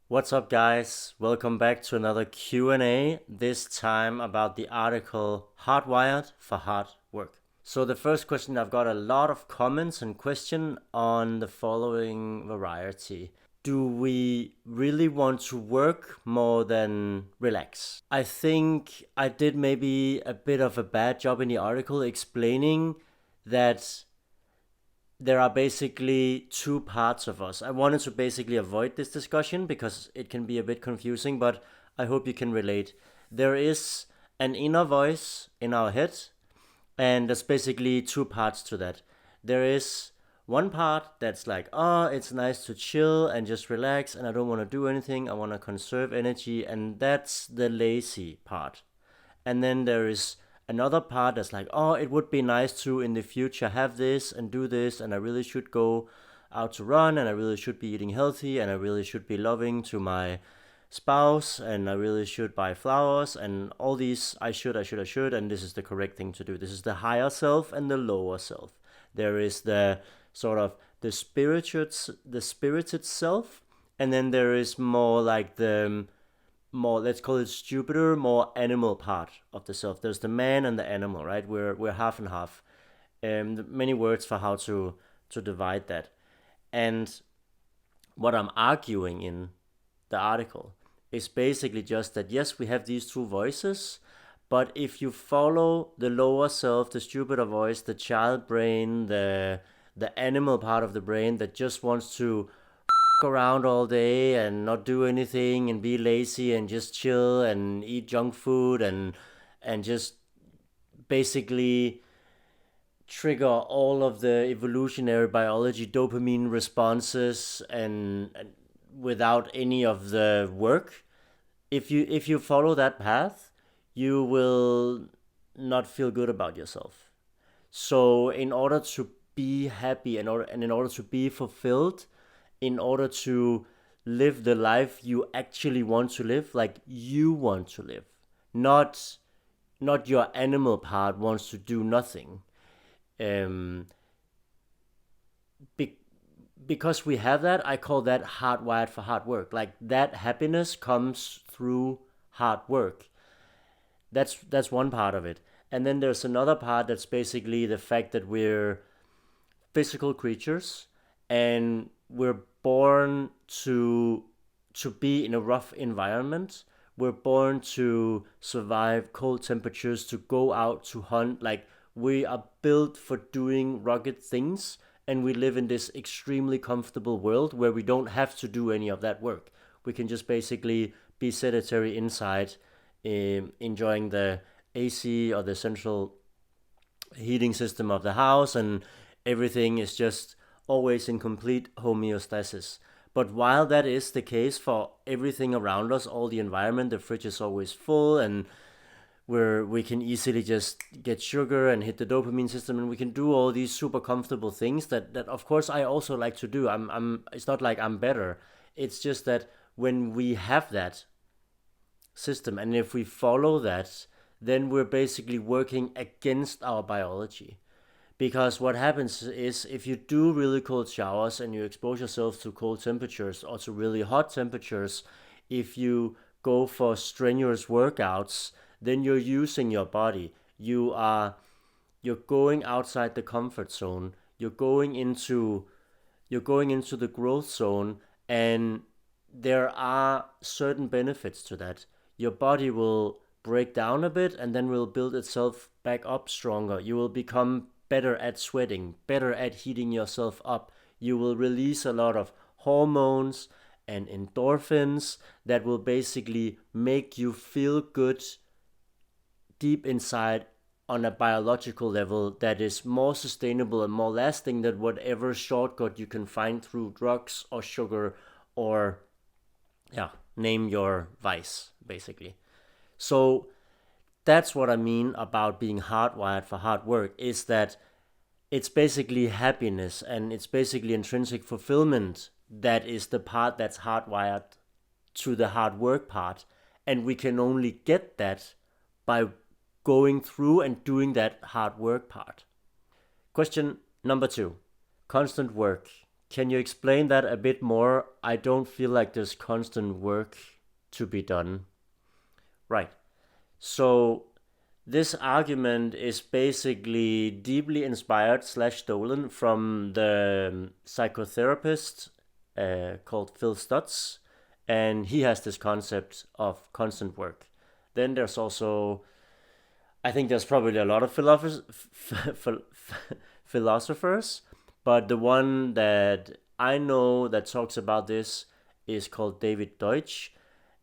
What's up, guys? Welcome back to another Q&A, this time about the article Hardwired for Hard Work. So the first question, I've got a lot of comments and question on the following variety. Do we really want to work more than relax? I think I did maybe a bit of a bad job in the article explaining that there are basically two parts of us. I wanted to basically avoid this discussion because it can be a bit confusing, but I hope you can relate. There is an inner voice in our head, and there's basically two parts to that. There is one part that's like, oh, it's nice to chill and just relax, and I don't want to do anything. I want to conserve energy, and that's the lazy part. And then there is another part that's like, oh, it would be nice to in the future have this and do this, and I really should go out to run, and I really should be eating healthy, and I really should be loving to my spouse, and I really should buy flowers, and all these I should, and this is the correct thing to do. This is the higher self and the lower self. There is the sort of the spirited self, and then there is more like the more, let's call it stupider, more animal part of the self. There's the man and the animal, right? We're half and half. Many words for how to divide that. And what I'm arguing in the article is basically just that yes, we have these two voices, but if you follow the lower self, the stupider voice, the child brain, the animal part of the brain that just wants to around all day and not do anything and be lazy and just chill and eat junk food and just basically trigger all of the evolutionary biology dopamine responses and without any of the work. If you follow that path, you will not feel good about yourself. So in order to be happy and in order to be fulfilled, in order to live the life you actually want to live, like you want to live, not not your animal part wants to do nothing. Um, be, because we have that, I call that hardwired for hard work. Like that happiness comes through hard work. That's one part of it. And then there's another part that's basically the fact that we're physical creatures and we're born to be in a rough environment. We're born to survive cold temperatures, to go out to hunt. Like we are built for doing rugged things, and we live in this extremely comfortable world where we don't have to do any of that work. We can just basically be sedentary inside, enjoying the AC or the central heating system of the house, and everything is just always in complete homeostasis. But while that is the case for everything around us, all the environment, the fridge is always full, and where we can easily just get sugar and hit the dopamine system, and we can do all these super comfortable things that of course I also like to do. I'm It's not like I'm better. It's just that when we have that system and if we follow that, then we're basically working against our biology. Because what happens is if you do really cold showers and you expose yourself to cold temperatures or to really hot temperatures, if you go for strenuous workouts, then you're using your body. You're going outside the comfort zone. You're going into the growth zone, and there are certain benefits to that. Your body will break down a bit and then will build itself back up stronger. You will become better at sweating, better at heating yourself up. You will release a lot of hormones and endorphins that will basically make you feel good deep inside on a biological level that is more sustainable and more lasting than whatever shortcut you can find through drugs or sugar or, yeah, name your vice, basically. So that's what I mean about being hardwired for hard work, is that it's basically happiness and it's basically intrinsic fulfillment that is the part that's hardwired to the hard work part. And we can only get that by going through and doing that hard work part. Question number two: constant work. Can you explain that a bit more? I don't feel like there's constant work to be done. Right. So this argument is basically deeply inspired slash stolen from the psychotherapist called Phil Stutz, and he has this concept of constant work. Then there's also, I think there's probably a lot of philosophers, but the one that I know that talks about this is called David Deutsch,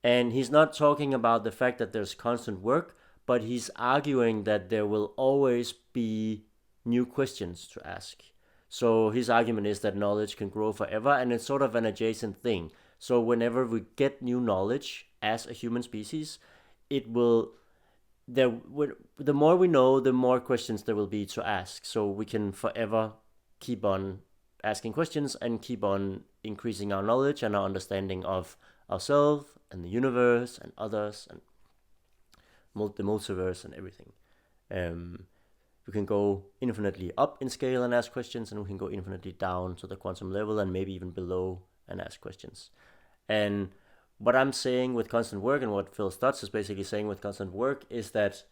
and he's not talking about the fact that there's constant work, but he's arguing that there will always be new questions to ask. So his argument is that knowledge can grow forever, and it's sort of an adjacent thing. So whenever we get new knowledge as a human species, it will there the more we know, the more questions there will be to ask. So we can forever keep on asking questions and keep on increasing our knowledge and our understanding of ourselves and the universe and others and the multiverse and everything. We can go infinitely up in scale and ask questions, and we can go infinitely down to the quantum level and maybe even below and ask questions. And what I'm saying with constant work, and what Phil Stutz is basically saying with constant work, is that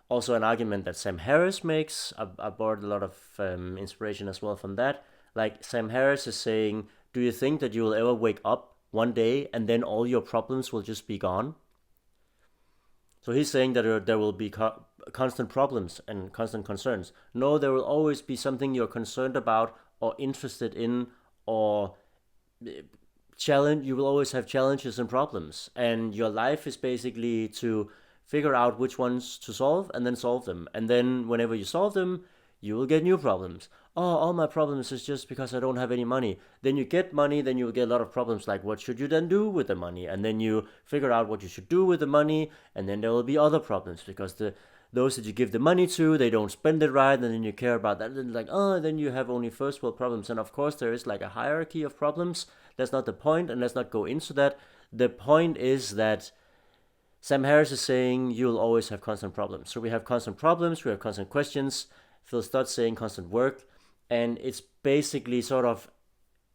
also an argument that Sam Harris makes. I borrowed a lot of inspiration as well from that. Like, Sam Harris is saying, do you think that you will ever wake up one day and then all your problems will just be gone? So he's saying that there will be constant problems and constant concerns. No, there will always be something you're concerned about or interested in, or you will always have challenges and problems, and your life is basically to figure out which ones to solve and then solve them, and then whenever you solve them, you will get new problems. Oh, all my problems is just because I don't have any money. Then you get money, then you will get a lot of problems, like what should you then do with the money? And then you figure out what you should do with the money, and then there will be other problems because those that you give the money to, they don't spend it right, and then you care about that. And then you have only first world problems. And of course, there is like a hierarchy of problems. That's not the point, and let's not go into that. The point is that Sam Harris is saying you'll always have constant problems. So we have constant problems, we have constant questions. Phil Stutz saying constant work, and it's basically sort of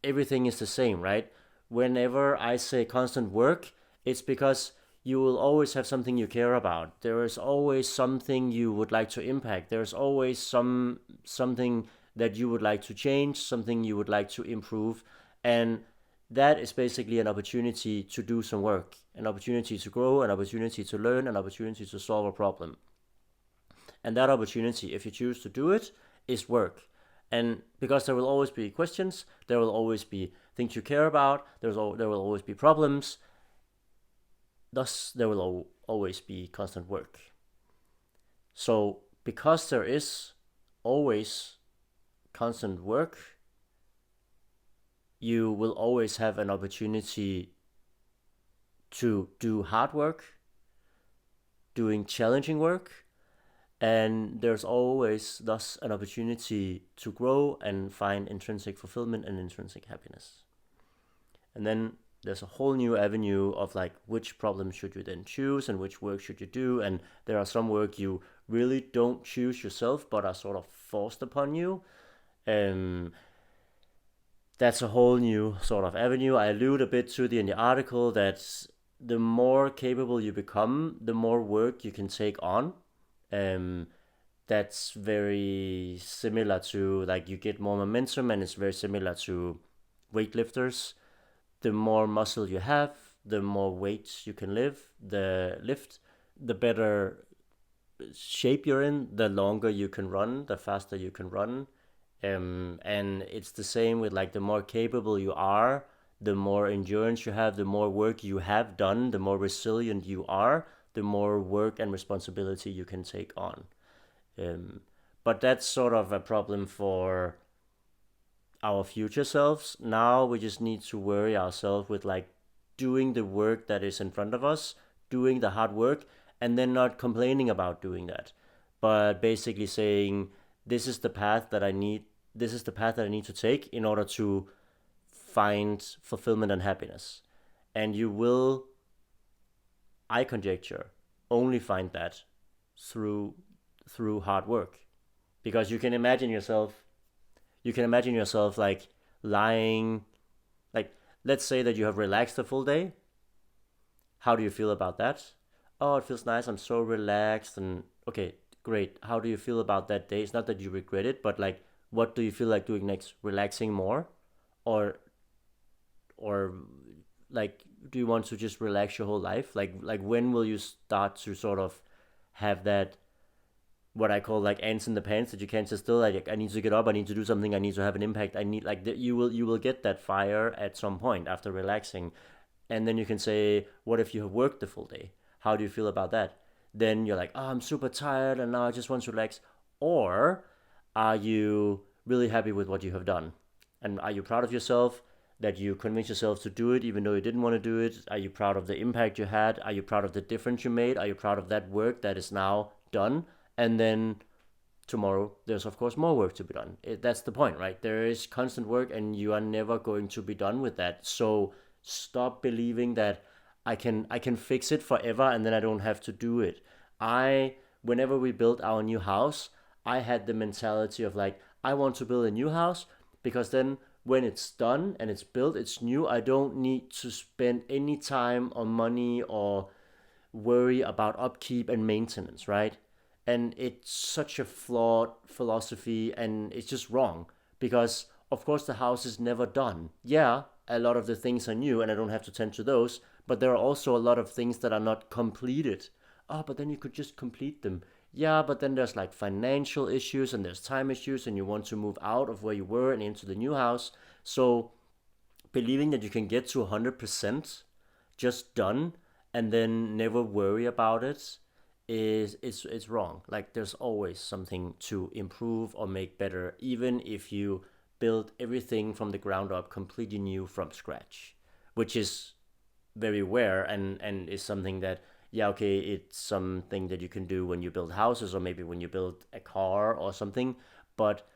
everything is the same, right? Whenever I say constant work, it's because you will always have something you care about. There is always something you would like to impact. There's always something that you would like to change, something you would like to improve, and that is basically an opportunity to do some work, an opportunity to grow, an opportunity to learn, an opportunity to solve a problem. And that opportunity, if you choose to do it, is work. And because there will always be questions, there will always be things you care about, there will always be problems, thus there will always be constant work. So because there is always constant work, you will always have an opportunity to do hard work, doing challenging work, and there's always thus an opportunity to grow and find intrinsic fulfillment and intrinsic happiness. And then there's a whole new avenue of like, which problem should you then choose and which work should you do? And there are some work you really don't choose yourself but are sort of forced upon you. That's a whole new sort of avenue. I allude a bit to in the article that the more capable you become, the more work you can take on. That's very similar to, like, you get more momentum, and it's very similar to weightlifters. The more muscle you have, the more weight you can lift, the better shape you're in, the longer you can run, the faster you can run. And it's the same with, like, the more capable you are, the more endurance you have, the more work you have done, the more resilient you are, the more work and responsibility you can take on. But that's sort of a problem for our future selves. Now we just need to worry ourselves with, like, doing the work that is in front of us, doing the hard work, and then not complaining about doing that, but basically saying, this is the path that I need to take in order to find fulfillment and happiness. And you will, I conjecture, only find that through hard work, because you can imagine yourself like lying, like, let's say that you have relaxed a full day. How do you feel about that? Oh, it feels nice. I'm so relaxed. And okay, great. How do you feel about that day? It's not that you regret it, but like, what do you feel like doing next? Relaxing more, or or like, do you want to just relax your whole life? Like when will you start to sort of have that, what I call like ants in the pants, that you can't sit still. Like, I need to get up. I need to do something. I need to have an impact. I need like that. You will get that fire at some point after relaxing, and then you can say, what if you have worked the full day? How do you feel about that? Then you're like, oh, I'm super tired and now I just want to relax. Or are you really happy with what you have done? And are you proud of yourself that you convinced yourself to do it even though you didn't want to do it? Are you proud of the impact you had? Are you proud of the difference you made? Are you proud of that work that is now done? And then tomorrow there's of course more work to be done. That's the point, right? There is constant work and you are never going to be done with that. So stop believing that I can fix it forever and then I don't have to do it. I Whenever we built our new house, I had the mentality of like, I want to build a new house because then when it's done and it's built, it's new, I don't need to spend any time or money or worry about upkeep and maintenance, right? And it's such a flawed philosophy and it's just wrong because, of course, the house is never done. Yeah, a lot of the things are new and I don't have to tend to those, but there are also a lot of things that are not completed. Oh, but then you could just complete them. Yeah, but then there's like financial issues and there's time issues and you want to move out of where you were and into the new house. So believing that you can get to 100% just done and then never worry about it is wrong. Like, there's always something to improve or make better, even if you build everything from the ground up completely new from scratch, which is very rare and is something that, yeah, okay, it's something that you can do when you build houses or maybe when you build a car or something, but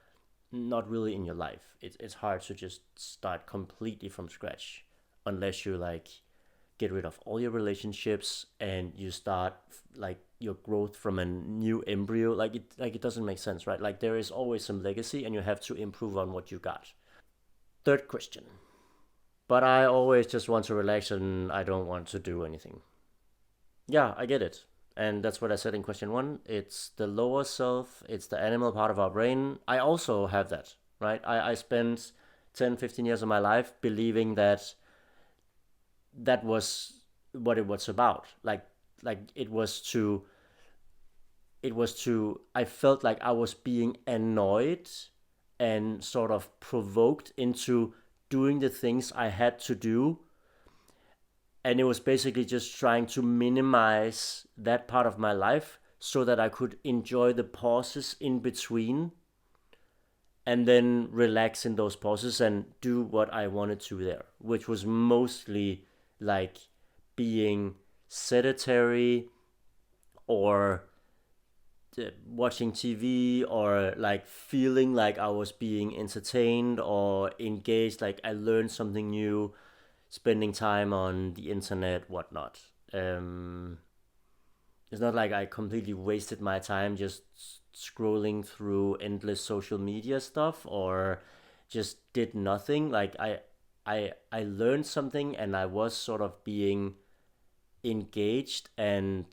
not really in your life. It's hard to just start completely from scratch unless you like get rid of all your relationships and you start like your growth from a new embryo. Like it doesn't make sense, right? Like, there is always some legacy and you have to improve on what you got. Third question. But I always just want to relax and I don't want to do anything. Yeah, I get it. And that's what I said in question one. It's the lower self, it's the animal part of our brain. I also have that, right? I spent 10, 15 years of my life believing that that was what it was about. Like it was to I felt like I was being annoyed and sort of provoked into doing the things I had to do, and it was basically just trying to minimize that part of my life so that I could enjoy the pauses in between and then relax in those pauses and do what I wanted to there, which was mostly like being sedentary or watching TV or like feeling like I was being entertained or engaged, like I learned something new, spending time on the internet, whatnot. Um, it's not like I completely wasted my time just scrolling through endless social media stuff or just did nothing. Like I learned something and I was sort of being engaged and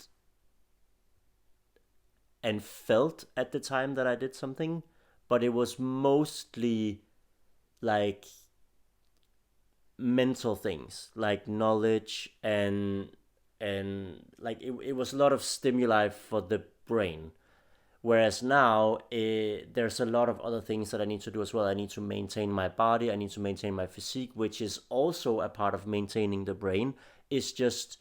felt at the time that I did something, but it was mostly like mental things, like knowledge and like it was a lot of stimuli for the brain. Whereas now, there's a lot of other things that I need to do as well. I need to maintain my body. I need to maintain my physique, which is also a part of maintaining the brain. It's just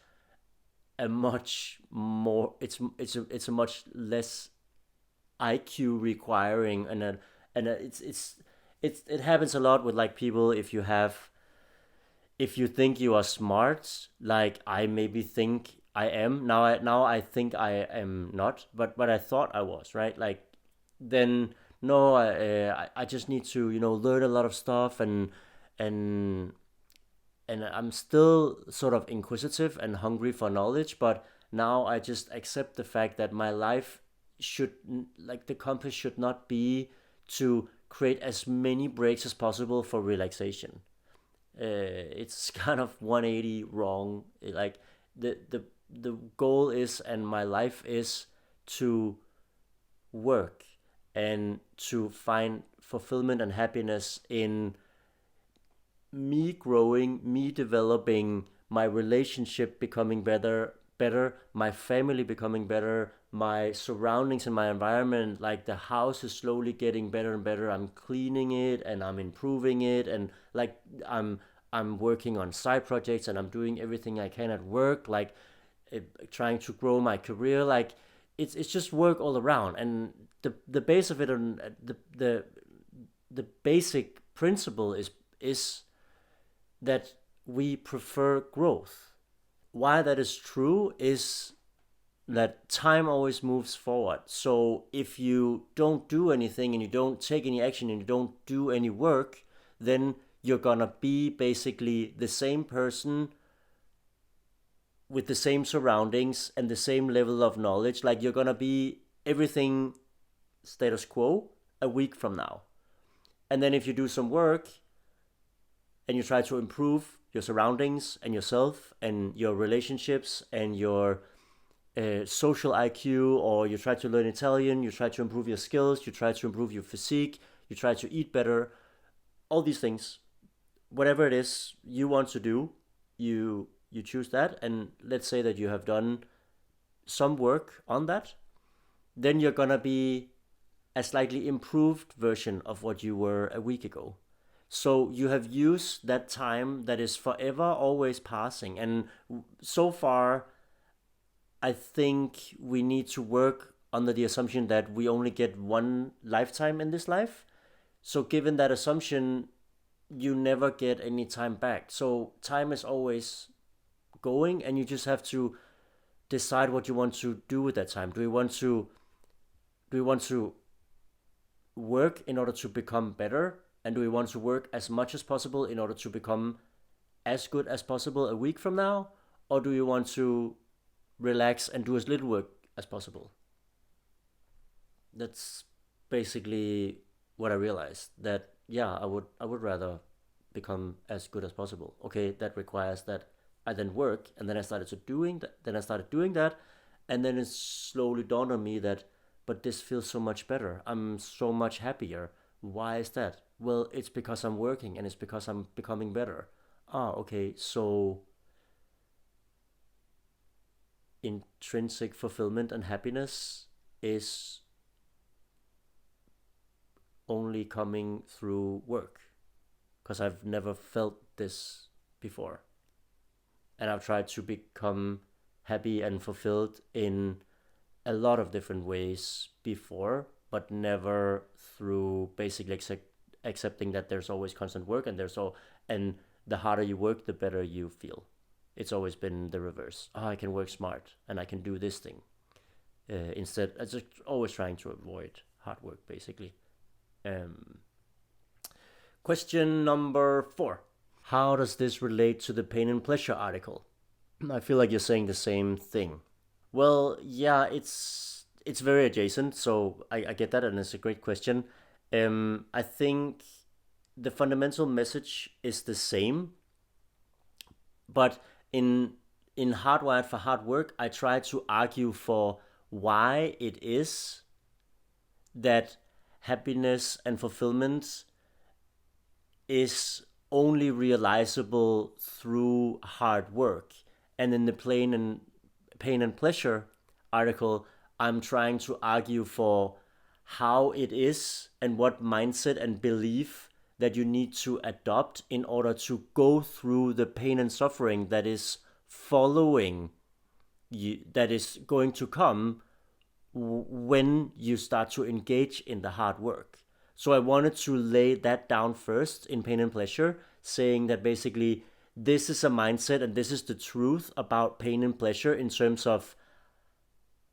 a much more. It's a much less IQ requiring, it happens a lot with like people. If you think you are smart, like I maybe think I am now. I think I am not, but I thought I was, right. Like, then no, I just need to learn a lot of stuff and I'm still sort of inquisitive and hungry for knowledge, but now I just accept the fact that my life should, like, the compass should not be to create as many breaks as possible for relaxation. It's kind of 180 wrong. Like the goal is, and my life is, to work and to find fulfillment and happiness in me growing, me developing, my relationship becoming better, my family becoming better, my surroundings and my environment, like the house is slowly getting better and better. I'm cleaning it and I'm improving it, and like I'm working on side projects and I'm doing everything I can at work, like trying to grow my career. Like it's just work all around, and the base of it, and the basic principle is that we prefer growth. Why that is true is that time always moves forward. So if you don't do anything and you don't take any action and you don't do any work, then you're gonna be basically the same person with the same surroundings and the same level of knowledge. Like you're gonna be everything status quo a week from now. And then if you do some work and you try to improve your surroundings and yourself and your relationships and your social IQ, or you try to learn Italian, you try to improve your skills, you try to improve your physique, you try to eat better, all these things, whatever it is you want to do, you choose that, and let's say that you have done some work on that, then you're gonna be a slightly improved version of what you were a week ago. So you have used that time that is forever always passing. And so far, I think we need to work under the assumption that we only get one lifetime in this life. So given that assumption, you never get any time back. So time is always going, and you just have to decide what you want to do with that time. Do you want to work in order to become better? And do we want to work as much as possible in order to become as good as possible a week from now? Or do you want to relax and do as little work as possible? That's basically what I realized. That yeah, I would rather become as good as possible. Okay, that requires that I then work, and then I started doing that, and then it slowly dawned on me that, but this feels so much better. I'm so much happier. Why is that? Well, it's because I'm working and it's because I'm becoming better. Ah, okay, so intrinsic fulfillment and happiness is only coming through work, because I've never felt this before. And I've tried to become happy and fulfilled in a lot of different ways before, but never through basically accepting that there's always constant work, and the harder you work, the better you feel. It's always been the reverse. Oh, I can work smart and I can do this thing. Instead, I just always trying to avoid hard work, basically. Um, Question number 4. How does this relate to the pain and pleasure article? I feel like you're saying the same thing. Well, yeah, it's very adjacent, so I get that, and it's a great question. I think the fundamental message is the same, but in Hardwired for Hard Work, I try to argue for why it is that happiness and fulfillment is only realizable through hard work. And in the pain and pleasure article, I'm trying to argue for how it is and what mindset and belief that you need to adopt in order to go through the pain and suffering that is following you, that is going to come when you start to engage in the hard work. So I wanted to lay that down first in pain and pleasure, saying that basically this is a mindset and this is the truth about pain and pleasure in terms of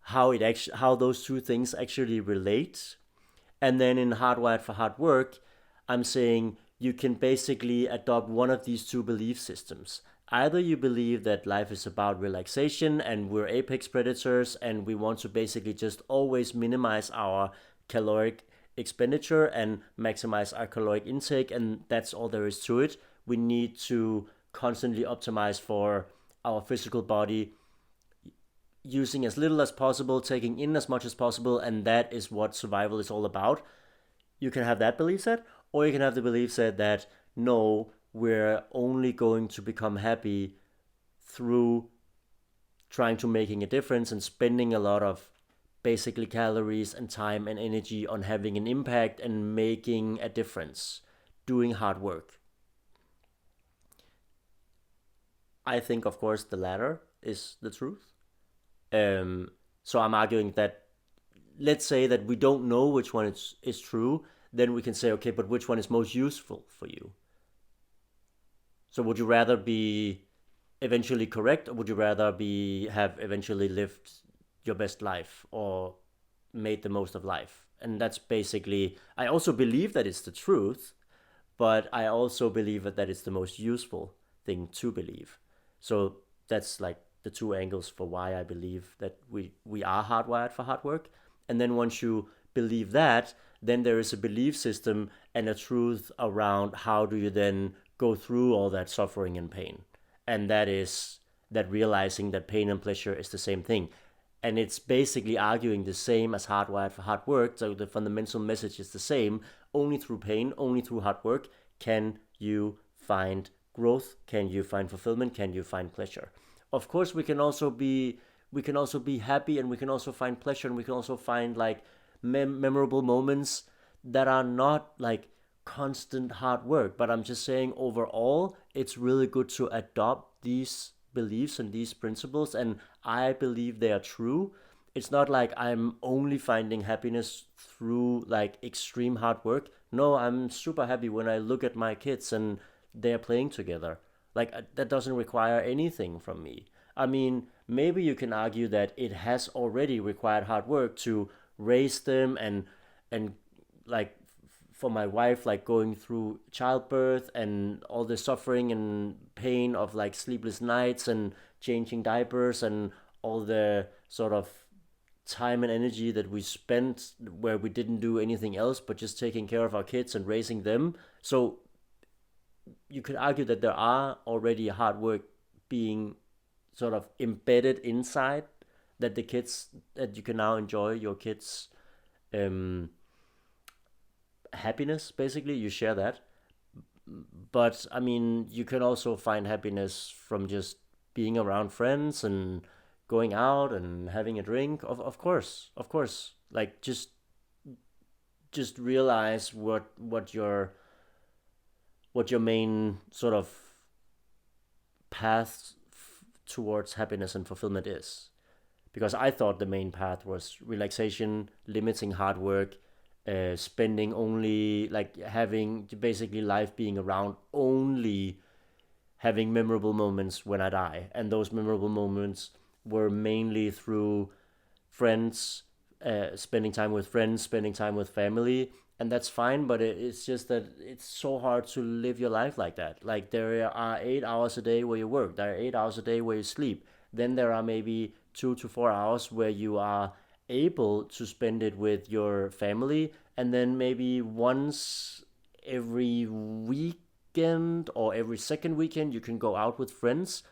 how those two things actually relate. And then in Hardwired for Hard Work, I'm saying you can basically adopt one of these two belief systems. Either you believe that life is about relaxation and we're apex predators and we want to basically just always minimize our caloric expenditure and maximize our caloric intake, and that's all there is to it. We need to constantly optimize for our physical body, using as little as possible, taking in as much as possible, and that is what survival is all about. You can have that belief set, or you can have the belief set that no, we're only going to become happy through trying to making a difference and spending a lot of basically calories and time and energy on having an impact and making a difference, doing hard work. I think, of course, the latter is the truth. So I'm arguing that, let's say that we don't know which one is true, then we can say, okay, but which one is most useful for you? So would you rather be eventually correct, or would you rather be have eventually lived your best life or made the most of life? And that's basically, I also believe that it's the truth, but I also believe that it's the most useful thing to believe. So that's like the two angles for why I believe that we are hardwired for hard work. And then once you believe that, then there is a belief system and a truth around how do you then go through all that suffering and pain. And that is that realizing that pain and pleasure is the same thing. And it's basically arguing the same as hardwired for hard work. So the fundamental message is the same. Only through pain, only through hard work can you find growth, can you find fulfillment, can you find pleasure. Of course, we can also be happy, and we can also find pleasure, and we can also find like memorable moments that are not like constant hard work. But I'm just saying, overall, it's really good to adopt these beliefs and these principles, and I believe they are true. It's not like I'm only finding happiness through like extreme hard work. No, I'm super happy when I look at my kids and they're playing together. Like that doesn't require anything from me. I mean, maybe you can argue that it has already required hard work to raise them, and like for my wife, like going through childbirth and all the suffering and pain of like sleepless nights and changing diapers and all the sort of time and energy that we spent where we didn't do anything else but just taking care of our kids and raising them. So you could argue that there are already hard work being sort of embedded inside, that the kids, that you can now enjoy your kids um happiness, basically you share that. But I mean, you can also find happiness from just being around friends and going out and having a drink. Of course, like just realize what your main sort of path towards happiness and fulfillment is. Because I thought the main path was relaxation, limiting hard work, spending only, like having basically life being around only having memorable moments when I die. And those memorable moments were mainly through friends, spending time with friends, spending time with family. And that's fine, but it's just that it's so hard to live your life like that. Like there are 8 hours a day where you work, there are 8 hours a day where you sleep. Then there are maybe 2 to 4 hours where you are able to spend it with your family, and then maybe once every weekend or every second weekend you can go out with friends,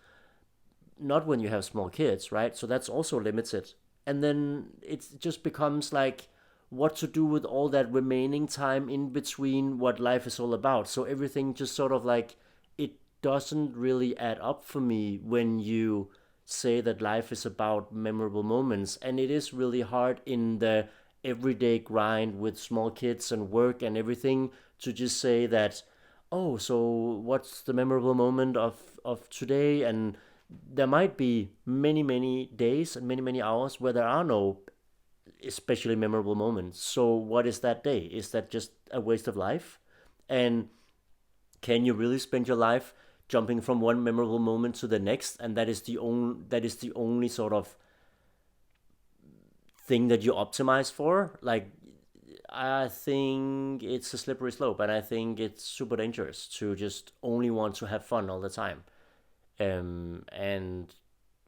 not when you have small kids, right? So that's also limited. And then it just becomes like what to do with all that remaining time in between what life is all about. So everything just sort of like, it doesn't really add up for me when you say that life is about memorable moments. And it is really hard in the everyday grind with small kids and work and everything to just say that, oh, so what's the memorable moment of today? And there might be many, many days and many, many hours where there are no especially memorable moments. So what is that day? Is that just a waste of life? And can you really spend your life jumping from one memorable moment to the next, and that is the only sort of thing that you optimize for? Like, I think it's a slippery slope, and I think it's super dangerous to just only want to have fun all the time. And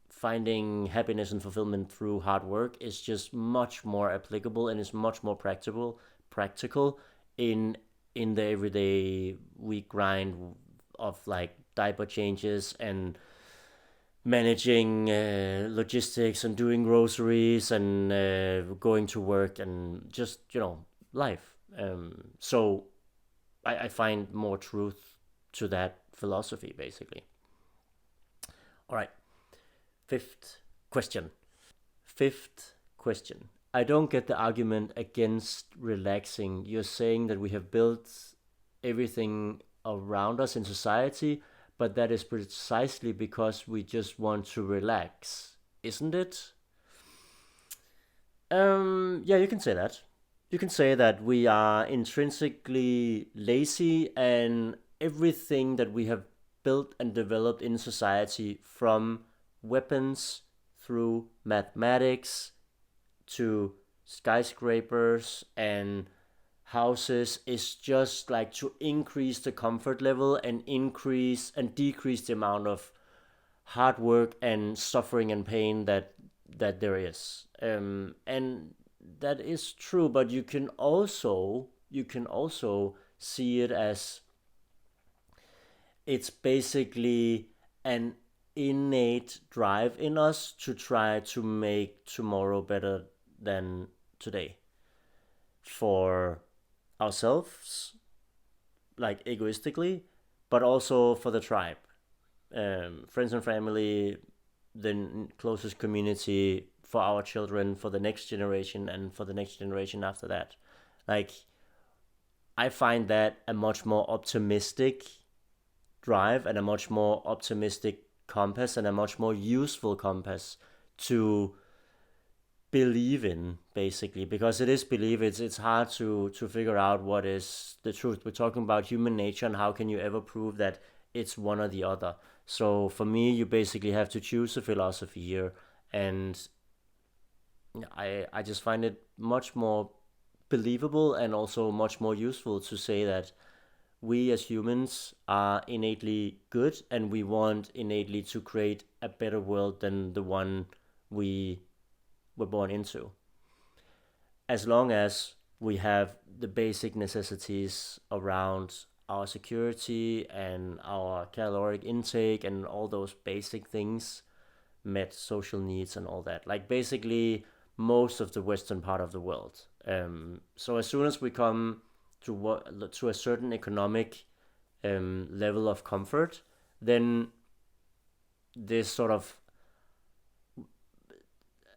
finding happiness and fulfillment through hard work is just much more applicable and is much more practical in the everyday week grind of like diaper changes and managing logistics and doing groceries and going to work and just life. So I find more truth to that philosophy basically. All right, fifth question. Fifth question. I don't get the argument against relaxing. You're saying that we have built everything around us in society, but that is precisely because we just want to relax, isn't it? Yeah, you can say that. You can say that we are intrinsically lazy, and everything that we have built and developed in society, from weapons through mathematics to skyscrapers and houses, is just like to increase the comfort level and increase and decrease the amount of hard work and suffering and pain that there is. And that is true, but you can also see it as it's basically an innate drive in us to try to make tomorrow better than today for ourselves, like egoistically, but also for the tribe, friends and family, the closest community, for our children, for the next generation, and for the next generation after that. Like, I find that a much more optimistic drive and a much more optimistic compass and a much more useful compass to believe in, basically, because it is belief. It's hard to figure out what is the truth. We're talking about human nature, and how can you ever prove that it's one or the other? So for me, you basically have to choose a philosophy here, and I just find it much more believable and also much more useful to say that we as humans are innately good, and we want innately to create a better world than the one we were born into, as long as we have the basic necessities around our security and our caloric intake and all those basic things met, social needs and all that. Like, basically most of the western part of the world. So as soon as we come to a certain economic level of comfort, then this sort of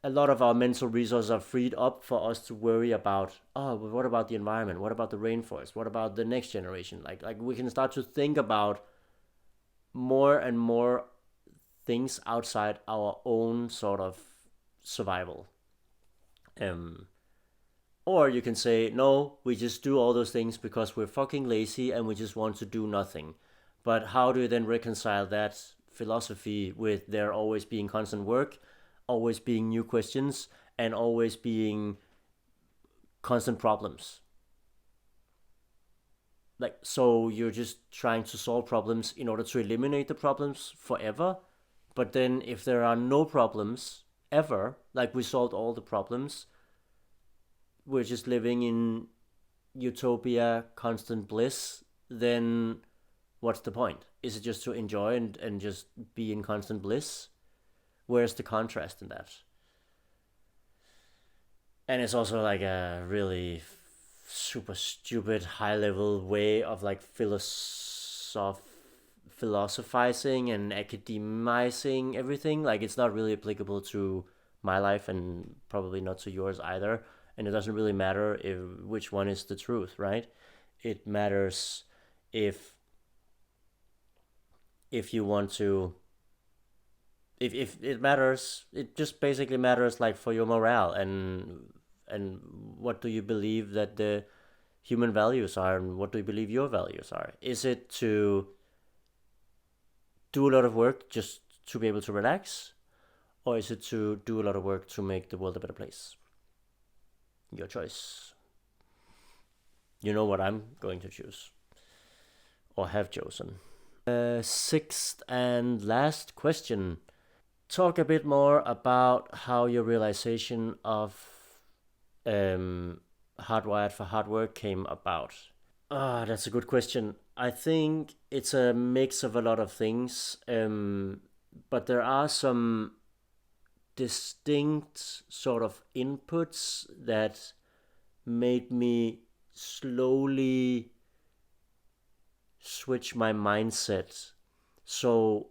a lot of our mental resources are freed up for us to worry about, oh, but what about the environment, what about the rainforest, what about the next generation? Like we can start to think about more and more things outside our own sort of survival. um or you can say, no, we just do all those things because we're fucking lazy and we just want to do nothing. But how do you then reconcile that philosophy with there always being constant work, always being new questions, and always being constant problems? Like, so you're just trying to solve problems in order to eliminate the problems forever. But then if there are no problems ever, like we solved all the problems, we're just living in utopia, constant bliss, then what's the point? Is it just to enjoy and just be in constant bliss? Where's the contrast in that? And it's also like a really super stupid high level way of like philosophizing and academizing everything. Like, it's not really applicable to my life, and probably not to yours either. And it doesn't really matter if which one is the truth, right? It matters if you want to, if it matters, it just basically matters like for your morale, and what do you believe that the human values are, and what do you believe your values are? Is it to do a lot of work just to be able to relax, or is it to do a lot of work to make the world a better place? Your choice. You know what I'm going to choose, or have chosen. Sixth and last question. Talk a bit more about how your realization of Hardwired for Hard Work came about? That's a good question. I think it's a mix of a lot of things, but there are some distinct sort of inputs that made me slowly switch my mindset. So,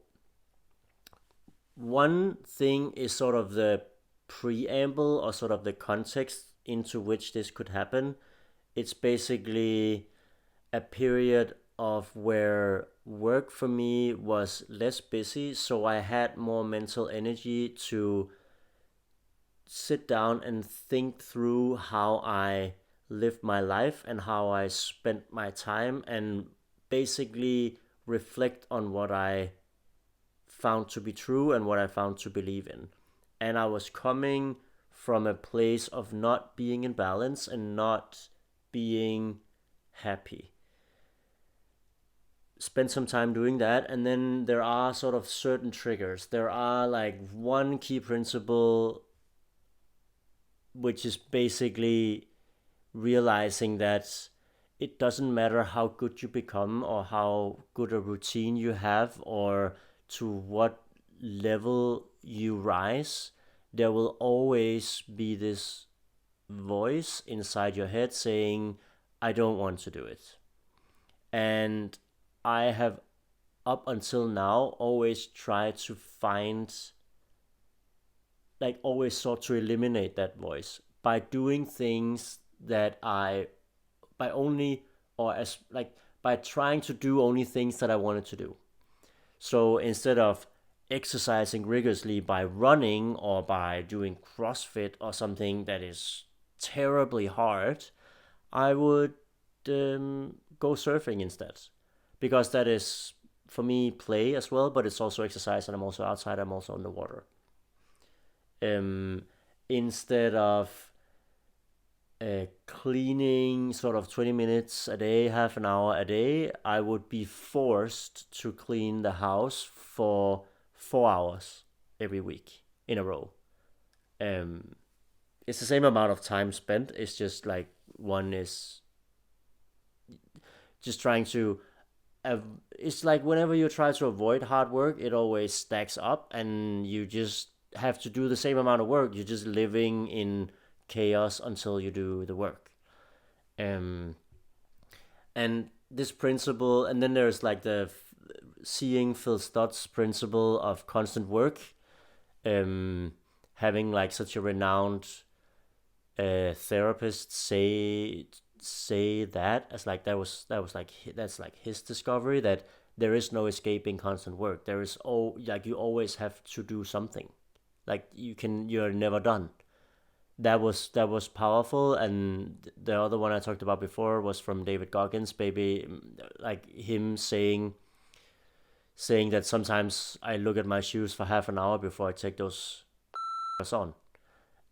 one thing is sort of the preamble or sort of the context into which this could happen. It's basically a period of where work for me was less busy, so I had more mental energy to sit down and think through how I lived my life and how I spent my time, and basically reflect on what I found to be true and what I found to believe in. And I was coming from a place of not being in balance and not being happy. Spend some time doing that, and then there are sort of certain triggers. There are like one key principle, which is basically realizing that it doesn't matter how good you become or how good a routine you have or to what level you rise, there will always be this voice inside your head saying, I don't want to do it. And I have, up until now, always tried to find, like, always sought to eliminate that voice by doing things that I, by only, or as, like, by trying to do only things that I wanted to do. So instead of exercising rigorously by running or by doing CrossFit or something that is terribly hard, I would go surfing instead. Because that is, for me, play as well, but it's also exercise, and I'm also outside, I'm also on the water. Instead of cleaning sort of 20 minutes a day, half an hour a day, I would be forced to clean the house for 4 hours every week in a row. Um, it's the same amount of time spent. It's just like one is just trying to. It's like whenever you try to avoid hard work, it always stacks up, and you just have to do the same amount of work. You're just living in chaos until you do the work. Um, and this principle, and then there's like the seeing Phil Stott's principle of constant work, um, having like such a renowned therapist say that as like that was like that's like his discovery, that there is no escaping constant work. There is, oh, like you always have to do something. Like you're never done. That was powerful. And the other one I talked about before was from David Goggins, baby, like him saying that sometimes I look at my shoes for half an hour before I take those on.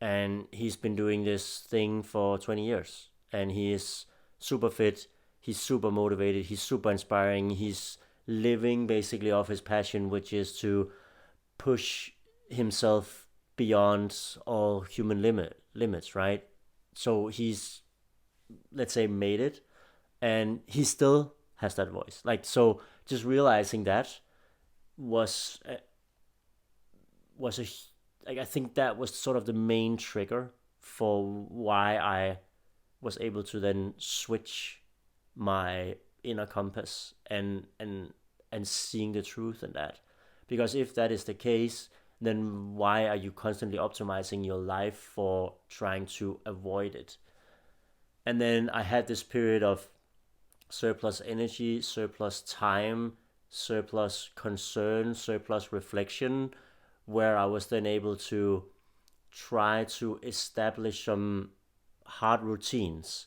And he's been doing this thing for 20 years, and he is super fit, he's super motivated, he's super inspiring, he's living basically off his passion, which is to push himself beyond all human limits, right? So he's, let's say, made it, and he still has that voice. Like, so just realizing that was was a like, I think that was sort of the main trigger for why I was able to then switch my inner compass and seeing the truth in that. Because if that is the case, then why are you constantly optimizing your life for trying to avoid it? And then I had this period of surplus energy, surplus time, surplus concern, surplus reflection, where I was then able to try to establish some hard routines.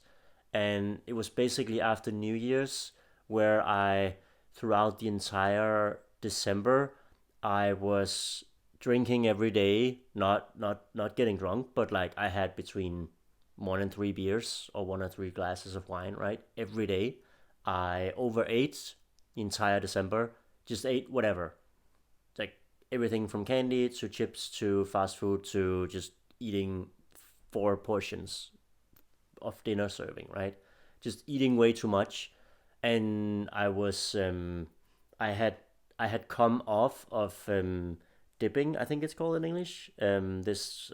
And it was basically after New Year's where I, throughout the entire December, I was drinking every day, not getting drunk, but like I had between 1 and 3 beers or 1 or 3 glasses of wine, right? Every day. I overate the entire December, just ate whatever. Like everything from candy to chips to fast food to just eating 4 portions dinner serving, right? Just eating way too much, and I had I had come off of dipping, I think it's called in English. This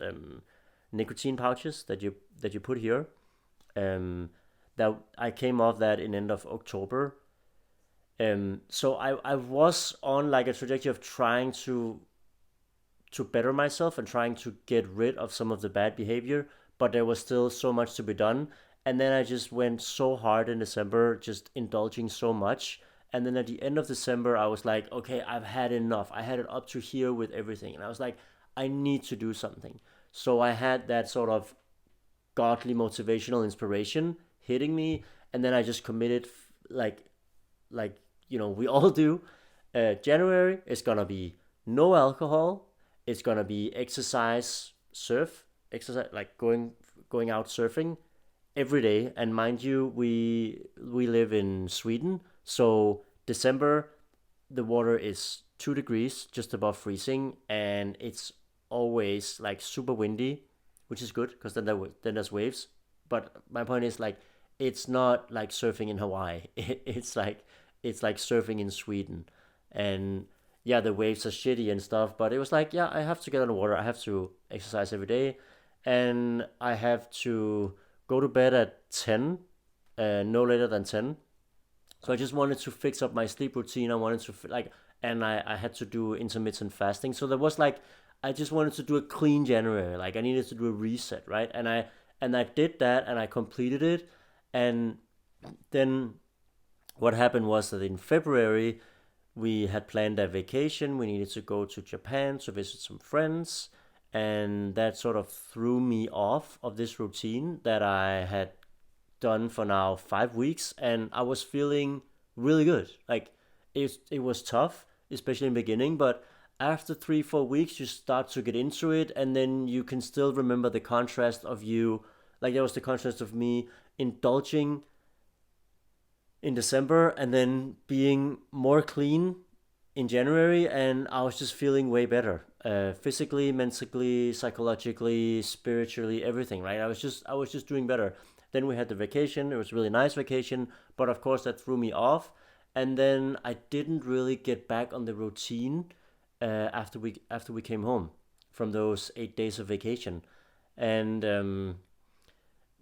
nicotine pouches that you put here. Um, that I came off that in end of October. So I was on like a trajectory of trying to better myself and trying to get rid of some of the bad behavior, but there was still so much to be done. And then I just went so hard in December, just indulging so much. And then at the end of December, I was like, okay, I've had enough. I had it up to here with everything. And I was like, I need to do something. So I had that sort of godly motivational inspiration hitting me. And then I just committed, like, we all do. January is going to be no alcohol. It's gonna be exercise, like going out surfing every day. And mind you, we live in Sweden, so December the water is 2 degrees, just above freezing, and it's always like super windy, which is good because then there's waves. But my point is like it's not like surfing in Hawaii. It's like surfing in Sweden, and yeah, the waves are shitty and stuff, but it was like, yeah, I have to get on the water. I have to exercise every day, and I have to go to bed at 10, no later than 10. So I just wanted to fix up my sleep routine. I wanted to, like, and I had to do intermittent fasting. So there was like, I just wanted to do a clean January. Like, I needed to do a reset, right? And I did that and I completed it. And then what happened was that in February, we had planned a vacation. We needed to go to Japan to visit some friends, and that sort of threw me off of this routine that I had done for now 5 weeks, and I was feeling really good. Like it was tough, especially in the beginning, but after 3 4 weeks, you start to get into it, and then you can still remember the contrast of you. Like there was the contrast of me indulging in December and then being more clean in January, and I was just feeling way better, physically, mentally, psychologically, spiritually, everything. Right? I was just doing better. Then we had the vacation. It was a really nice vacation, but of course that threw me off, and then I didn't really get back on the routine after we came home from those 8 days of vacation, and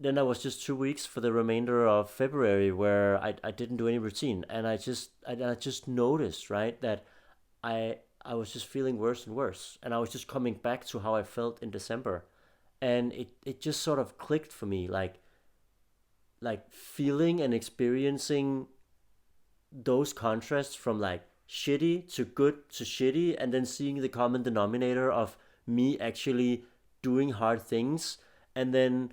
then I was just 2 weeks for the remainder of February where I didn't do any routine, and I just noticed, right, that I was just feeling worse and worse, and I was just coming back to how I felt in December, and it just sort of clicked for me, like feeling and experiencing those contrasts from like shitty to good to shitty, and then seeing the common denominator of me actually doing hard things, and then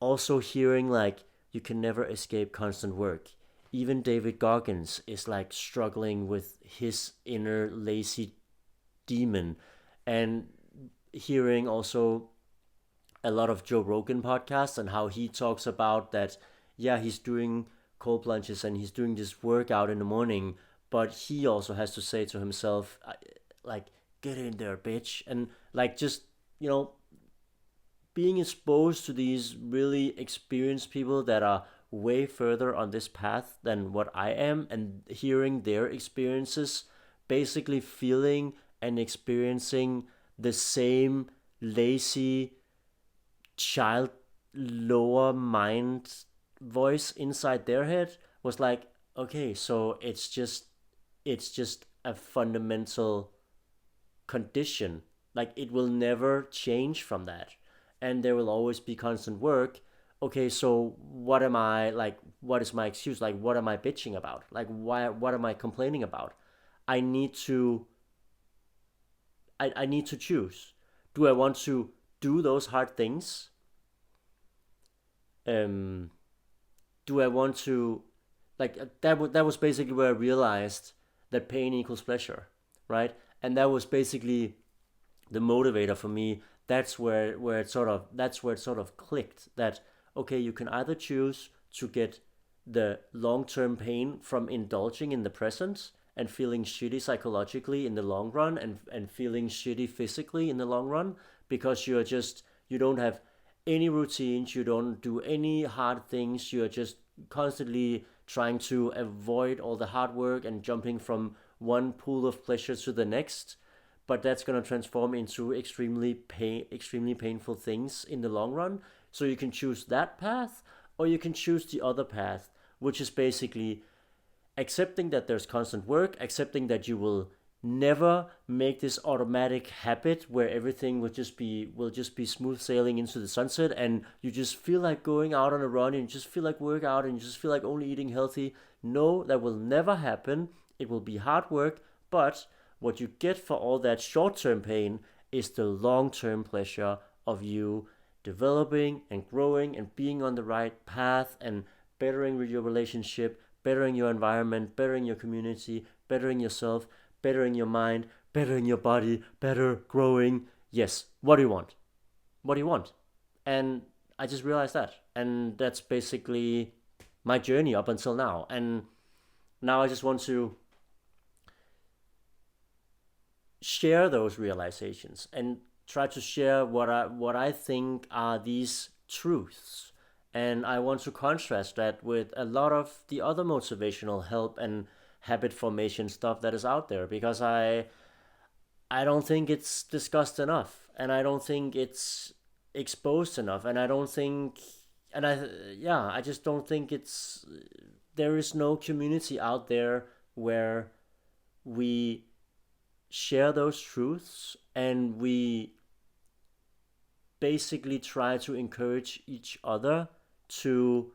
also hearing like you can never escape constant work. Even David Goggins is like struggling with his inner lazy demon, and hearing also a lot of Joe Rogan podcasts and how he talks about that. Yeah, he's doing cold plunges and he's doing this workout in the morning, but he also has to say to himself, like, get in there, bitch, and like just you know being exposed to these really experienced people that are way further on this path than what I am, and hearing their experiences, basically feeling and experiencing the same lazy child lower mind voice inside their head, was like, okay, so it's just a fundamental condition. Like it will never change from that, and there will always be constant work. Okay, so what am I like? What is my excuse? Like, what am I bitching about? Like, why? What am I complaining about? I need to. I need to choose. Do I want to do those hard things? Um, do I want to, like that was basically where I realized that pain equals pleasure, right? And that was basically the motivator for me. That's where it sort of clicked that, okay, you can either choose to get the long-term pain from indulging in the present and feeling shitty psychologically in the long run, and feeling shitty physically in the long run, because you don't have any routines, you don't do any hard things, you're just constantly trying to avoid all the hard work and jumping from one pool of pleasure to the next, but that's going to transform into extremely painful things in the long run. So you can choose that path, or you can choose the other path, which is basically accepting that there's constant work, accepting that you will never make this automatic habit where everything will just be smooth sailing into the sunset, and you just feel like going out on a run and you just feel like work out and you just feel like only eating healthy. No, that will never happen. It will be hard work, but what you get for all that short-term pain is the long-term pleasure of you developing and growing and being on the right path and bettering your relationship, bettering your environment, bettering your community, bettering yourself, bettering your mind, bettering your body, better growing. Yes, what do you want? What do you want? And I just realized that. And that's basically my journey up until now. And now I just want to share those realizations and try to share what I think are these truths. And I want to contrast that with a lot of the other motivational help and habit formation stuff that is out there, because I don't think it's discussed enough, and I don't think it's exposed enough, and I don't think, and I yeah, I just don't think it's there is no community out there where we share those truths and we basically try to encourage each other to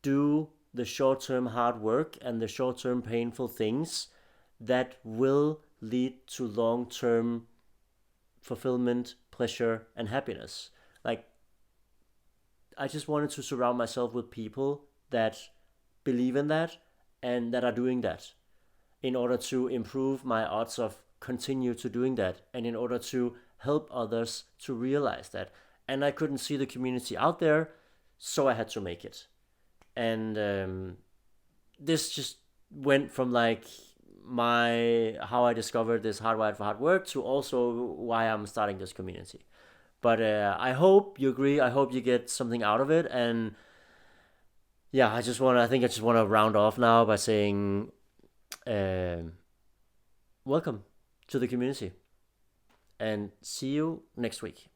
do the short term hard work and the short term painful things that will lead to long term fulfillment, pleasure, and happiness. Like, I just wanted to surround myself with people that believe in that and that are doing that, in order to improve my odds of continue to doing that, and in order to help others to realize that. And I couldn't see the community out there, so I had to make it. And this just went from like my how I discovered this Hardwired for Hard Work to also why I'm starting this community. But I hope you agree. I hope you get something out of it. And yeah, I think I just want to round off now by saying, welcome to the community, and see you next week.